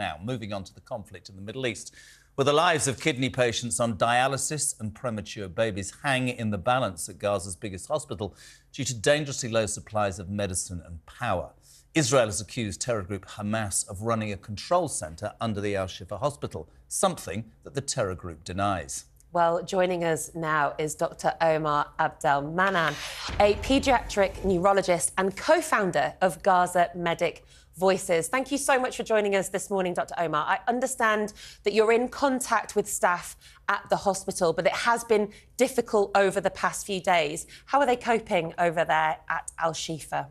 Now, moving on to the conflict in the Middle East, where the lives of kidney patients on dialysis and premature babies hang in the balance at Gaza's biggest hospital due to dangerously low supplies of medicine and power. Israel has accused terror group Hamas of running a control centre under the Al-Shifa hospital, something that the terror group denies. Well, joining us now is Dr. Omar Abdel-Mannan, a paediatric neurologist and co-founder of Gaza Medic Voices. Thank you so much for joining us this morning, Dr. Omar. I understand that you're in contact with staff at the hospital, but it has been difficult over the past few days. How are they coping over there at Al-Shifa?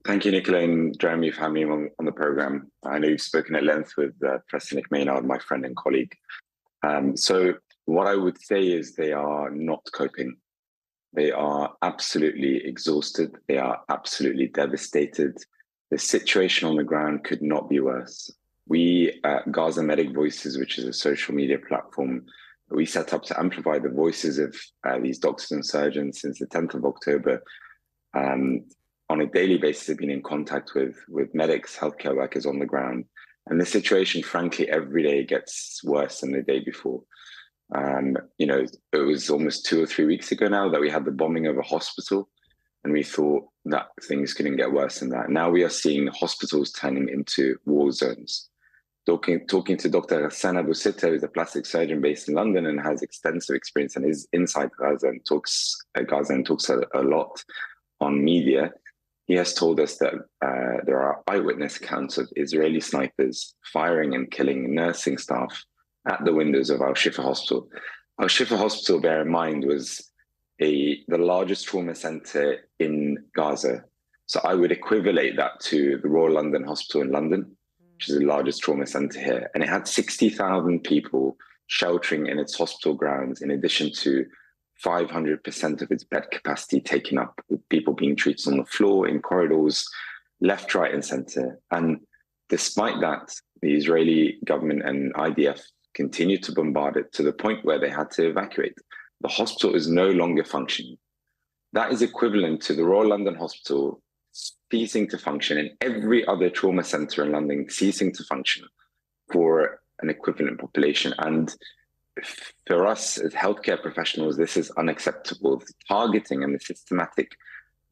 Thank you, Nicola and Jeremy, for having me on the programme. I know you've spoken at length with Professor Nick Maynard, my friend and colleague. So what I would say is they are not coping. They are absolutely exhausted. They are absolutely devastated. The situation on the ground could not be worse. We at Gaza Medic Voices, which is a social media platform, we set up to amplify the voices of these doctors and surgeons since the 10th of October. On a daily basis, have been in contact with medics, healthcare workers on the ground. And the situation, frankly, every day gets worse than the day before. You know, it was almost 2 or 3 weeks ago now that we had the bombing of a hospital, and we thought that things couldn't get worse than that. Now we are seeing hospitals turning into war zones. Talking to Dr. Hassan Abu Sitta, who's a plastic surgeon based in London and has extensive experience and is inside Gaza and talks a lot on media. He has told us that there are eyewitness accounts of Israeli snipers firing and killing nursing staff at the windows of Al-Shifa Hospital. Al-Shifa Hospital, bear in mind, was the largest trauma centre in Gaza. So I would equivalent that to the Royal London Hospital in London, which is the largest trauma centre here. And it had 60,000 people sheltering in its hospital grounds, in addition to 500% of its bed capacity taken up, with people being treated on the floor, in corridors, left, right, and center. And despite that, the Israeli government and IDF continued to bombard it to the point where they had to evacuate. The hospital is no longer functioning. That is equivalent to the Royal London Hospital ceasing to function and every other trauma center in London ceasing to function for an equivalent population. And for us as healthcare professionals, this is unacceptable. The targeting and the systematic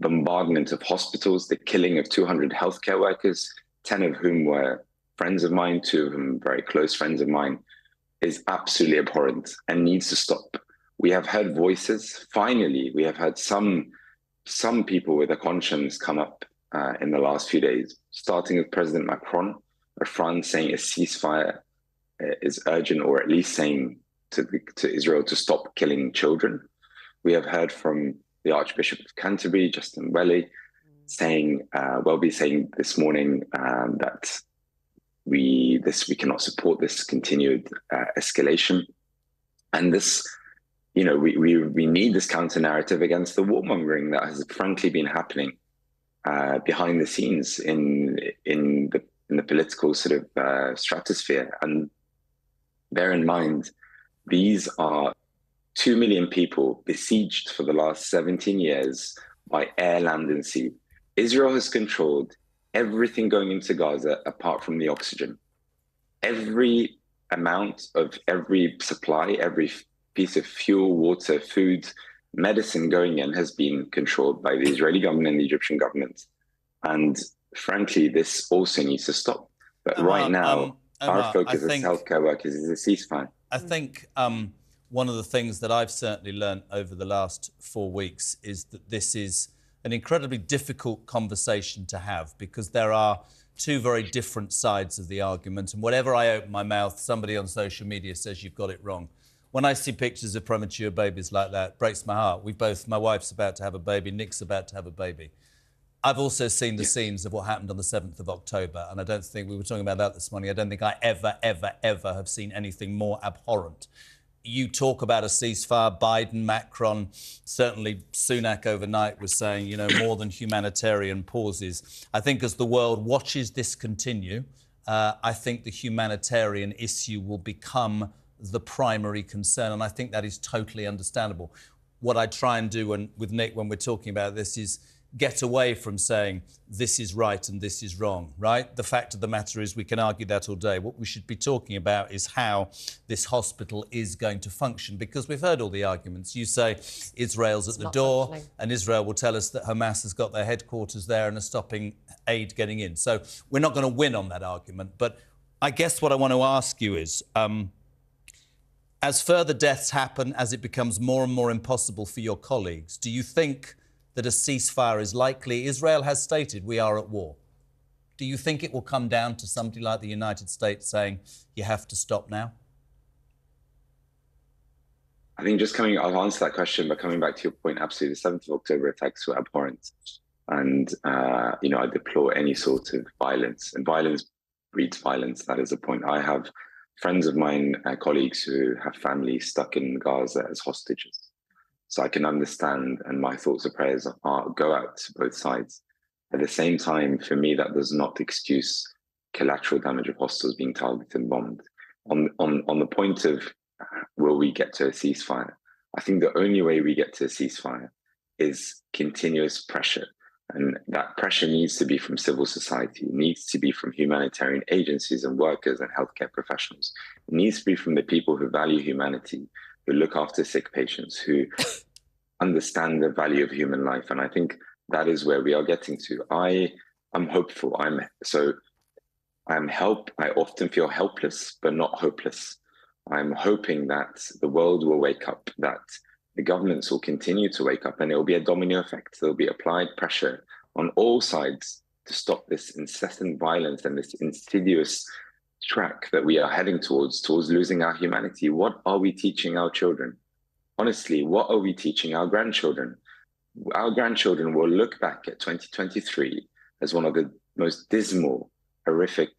bombardment of hospitals, the killing of 200 healthcare workers, 10 of whom were friends of mine, 2 of them very close friends of mine, is absolutely abhorrent and needs to stop. We have heard voices. Finally, we have had some people with a conscience come up in the last few days, starting with President Macron of France saying a ceasefire is urgent, or at least saying to Israel to stop killing children. We have heard from the Archbishop of Canterbury, Justin Welly, saying this morning that we cannot support this continued escalation. And this, you know, we need this counter narrative against the warmongering that has frankly been happening behind the scenes in the political sort of stratosphere. And bear in mind, these are 2 million people besieged for the last 17 years by air, land, and sea. Israel has controlled everything going into Gaza apart from the oxygen. Every amount of every supply, every piece of fuel, water, food, medicine going in has been controlled by the Israeli government and the Egyptian government. And frankly, this also needs to stop. But right now, our focus as healthcare workers is a ceasefire. I think one of the things that I've certainly learned over the last 4 weeks is that this is an incredibly difficult conversation to have, because there are 2 very different sides of the argument. And whatever I open my mouth, somebody on social media says you've got it wrong. When I see pictures of premature babies like that, it breaks my heart. My wife's about to have a baby, Nick's about to have a baby. I've also seen the scenes of what happened on the 7th of October, and I don't think, we were talking about that this morning, I don't think I ever have seen anything more abhorrent. You talk about a ceasefire, Biden, Macron, certainly Sunak overnight was saying, you know, more than humanitarian pauses. I think as the world watches this continue, I think the humanitarian issue will become the primary concern, and I think that is totally understandable. What I try and do with Nick when we're talking about this is get away from saying this is right and this is wrong, right? The fact of the matter is we can argue that all day. What we should be talking about is how this hospital is going to function, because we've heard all the arguments. You say Israel's at the door and Israel will tell us that Hamas has got their headquarters there and are stopping aid getting in. So we're not going to win on that argument. But I guess what I want to ask you is, as further deaths happen, as it becomes more and more impossible for your colleagues, do you think that a ceasefire is likely? Israel has stated we are at war. Do you think it will come down to somebody like the United States saying you have to stop now? I think I'll answer that question, but coming back to your point, absolutely, the 7th of October attacks were abhorrent. And, I deplore any sort of violence, and violence breeds violence. That is the point. I have friends of mine, colleagues who have families stuck in Gaza as hostages. So I can understand, and my thoughts and prayers go out to both sides. At the same time, for me, that does not excuse collateral damage of hospitals being targeted and bombed. On the point of will we get to a ceasefire, I think the only way we get to a ceasefire is continuous pressure. And that pressure needs to be from civil society. It needs to be from humanitarian agencies and workers and healthcare professionals. It needs to be from the people who value humanity, who look after sick patients, who understand the value of human life. And I think that is where we are getting to. I'm hopeful. I often feel helpless, but not hopeless. I'm hoping that the world will wake up, that the governments will continue to wake up, and it will be a domino effect. There will be applied pressure on all sides to stop this incessant violence and this insidious track that we are heading towards losing our humanity. What are we teaching our children? Honestly, what are we teaching our grandchildren? Our grandchildren will look back at 2023 as one of the most dismal, horrific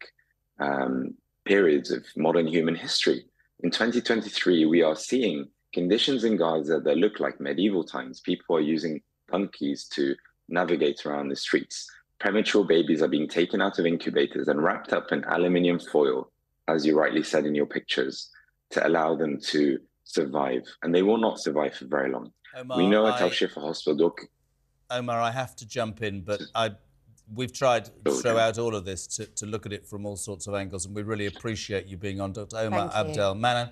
periods of modern human history. In 2023, we are seeing conditions in Gaza that look like medieval times. People are using donkeys to navigate around the streets. Premature babies are being taken out of incubators and wrapped up in aluminium foil, as you rightly said in your pictures, to allow them to survive. And they will not survive for very long. Omar, we know at Al-Shifa Hospital... Omar, I have to jump in, but we've tried throughout out all of this to look at it from all sorts of angles, and we really appreciate you being on, Dr. Omar Abdel-Mannan.